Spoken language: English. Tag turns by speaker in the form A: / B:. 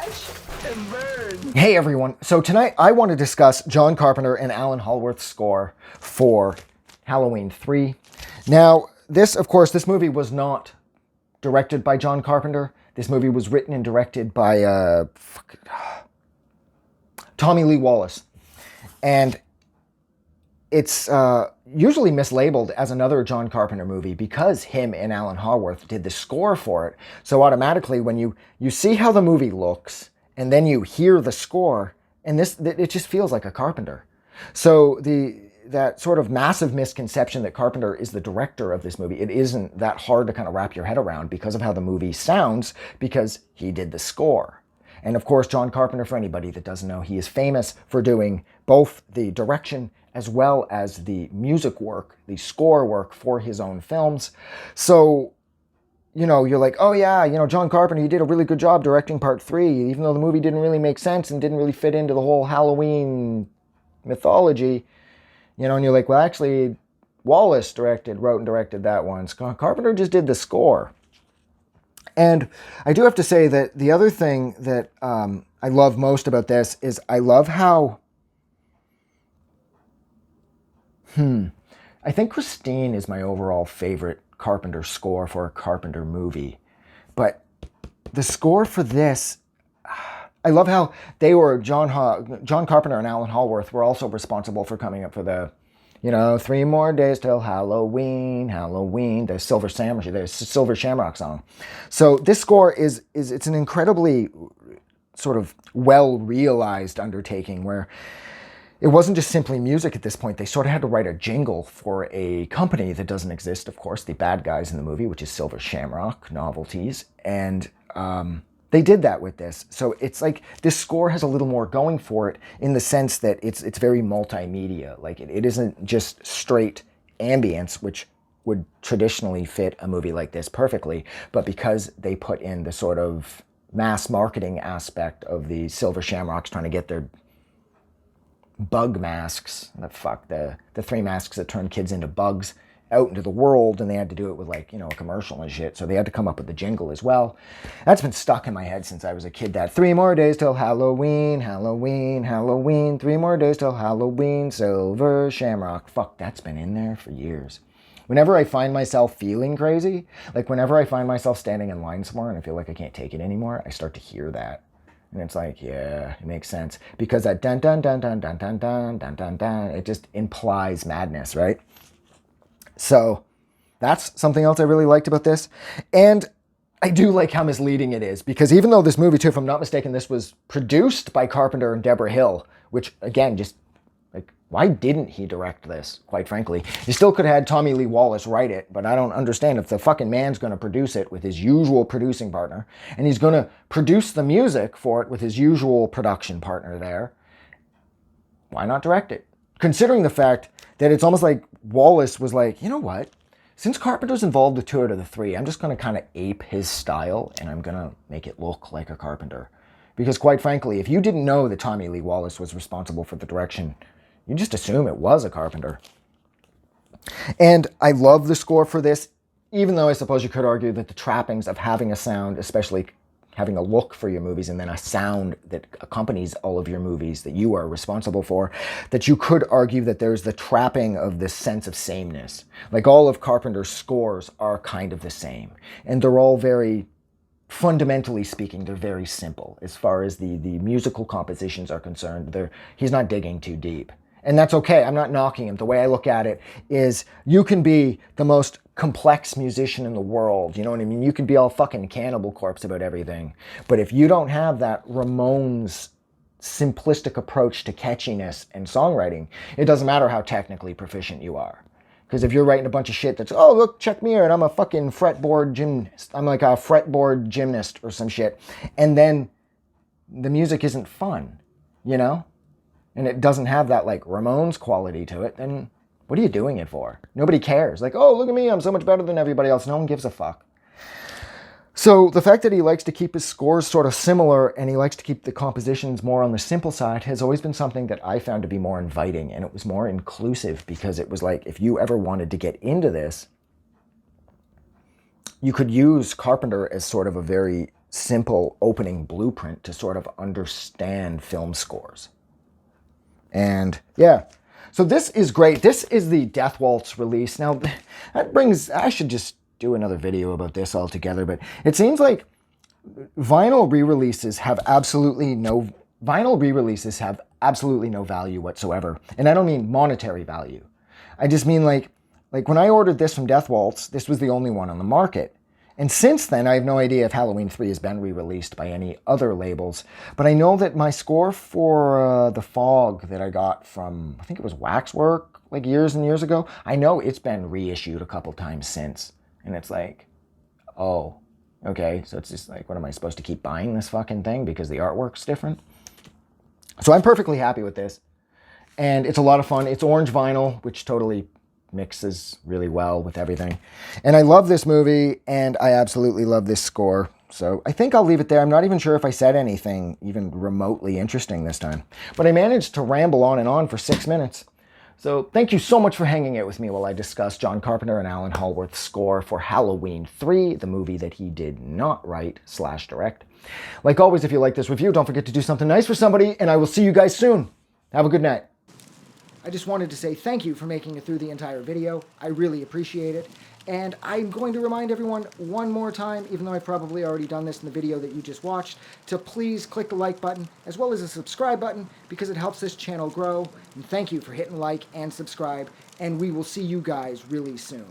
A: Watch and burn.
B: Hey everyone, so tonight I want to discuss John Carpenter and Alan Howarth's score for Halloween 3. Now, this movie was not directed by John Carpenter. This movie was written and directed by Tommy Lee Wallace. And it's usually mislabeled as another John Carpenter movie because him and Alan Howarth did the score for it. So automatically when you see how the movie looks and then you hear the score, and it just feels like a Carpenter. So that sort of massive misconception that Carpenter is the director of this movie, it isn't that hard to kind of wrap your head around because of how the movie sounds, because he did the score. And of course, John Carpenter, for anybody that doesn't know, he is famous for doing both the direction as well as the music work, the score work for his own films. So, you're like, oh yeah, John Carpenter, he did a really good job directing part 3, even though the movie didn't really make sense and didn't really fit into the whole Halloween mythology. And you're like, well, actually, Wallace wrote and directed that one. Carpenter just did the score. And I do have to say that the other thing that I love most about this is I love how... I think Christine is my overall favorite Carpenter score for a Carpenter movie. But the score for this... I love how they were, John Carpenter and Alan Howarth were also responsible for coming up for the, 3 more days till Halloween, the Silver Shamrock song. So this score it's an incredibly sort of well-realized undertaking where it wasn't just simply music at this point. They sort of had to write a jingle for a company that doesn't exist, of course, the bad guys in the movie, which is Silver Shamrock Novelties. And they did that with this. So it's like this score has a little more going for it in the sense that it's very multimedia. Like it isn't just straight ambience, which would traditionally fit a movie like this perfectly, but because they put in the sort of mass marketing aspect of the Silver Shamrocks trying to get their bug masks, the 3 masks that turn kids into bugs, out into the world, and they had to do it with a commercial and shit, so they had to come up with the jingle as well. That's been stuck in my head since I was a kid, that 3 more days till Halloween, 3 more days till Halloween, Silver Shamrock. Fuck, that's been in there for years. Whenever I find myself feeling crazy, like whenever I find myself standing in line somewhere and I feel like I can't take it anymore, I start to hear that. And it's like, yeah, it makes sense. Because that dun dun dun dun dun dun dun dun dun dun, it just implies madness, right? So that's something else I really liked about this. And I do like how misleading it is, because even though this movie, too, if I'm not mistaken, this was produced by Carpenter and Deborah Hill, which, again, just, why didn't he direct this, quite frankly? He still could have had Tommy Lee Wallace write it, but I don't understand if the fucking man's going to produce it with his usual producing partner, and he's going to produce the music for it with his usual production partner there. Why not direct it? Considering the fact that it's almost like Wallace was like, you know what? Since Carpenter's involved with 2 out of the 3, I'm just going to kind of ape his style, and I'm going to make it look like a Carpenter. Because quite frankly, if you didn't know that Tommy Lee Wallace was responsible for the direction, you just assume it was a Carpenter. And I love the score for this, even though I suppose you could argue that the trappings of having a sound, especially having a look for your movies and then a sound that accompanies all of your movies that you are responsible for, that you could argue that there's the trapping of this sense of sameness. Like all of Carpenter's scores are kind of the same. And they're all very, fundamentally speaking, they're very simple. As far as the musical compositions are concerned, he's not digging too deep. And that's okay. I'm not knocking him. The way I look at it is you can be the most complex musician in the world. You know what I mean? You can be all fucking Cannibal Corpse about everything. But if you don't have that Ramones simplistic approach to catchiness and songwriting, it doesn't matter how technically proficient you are. Because if you're writing a bunch of shit that's, oh, look, check me out, I'm a fucking fretboard gymnast. I'm like a fretboard gymnast or some shit. And then the music isn't fun, and it doesn't have that Ramones quality to it, then what are you doing it for? Nobody cares. Like, oh, look at me, I'm so much better than everybody else. No one gives a fuck. So the fact that he likes to keep his scores sort of similar and he likes to keep the compositions more on the simple side has always been something that I found to be more inviting, and it was more inclusive, because it was like, if you ever wanted to get into this, you could use Carpenter as sort of a very simple opening blueprint to sort of understand film scores. And yeah, so this is great. This is the Death Waltz release. Now, that brings, I should just do another video about this altogether, but it seems like vinyl re-releases have absolutely no value whatsoever. And I don't mean monetary value. I just mean like when I ordered this from Death Waltz, this was the only one on the market. And since then, I have no idea if Halloween 3 has been re-released by any other labels. But I know that my score for The Fog that I got from, I think it was Waxwork, like years and years ago, I know it's been reissued a couple times since. And it's like, oh, okay. So it's just like, what am I supposed to keep buying this fucking thing because the artwork's different? So I'm perfectly happy with this. And it's a lot of fun. It's orange vinyl, which totally mixes really well with everything. And I love this movie, and I absolutely love this score. So I think I'll leave it there. I'm not even sure if I said anything even remotely interesting this time. But I managed to ramble on and on for 6 minutes. So thank you so much for hanging out with me while I discuss John Carpenter and Alan Howarth's score for Halloween 3, the movie that he did not write/direct. Like always, if you like this review, don't forget to do something nice for somebody, and I will see you guys soon. Have a good night. I just wanted to say thank you for making it through the entire video. I really appreciate it. And I'm going to remind everyone one more time, even though I've probably already done this in the video that you just watched, to please click the like button as well as the subscribe button because it helps this channel grow. And thank you for hitting like and subscribe. And we will see you guys really soon.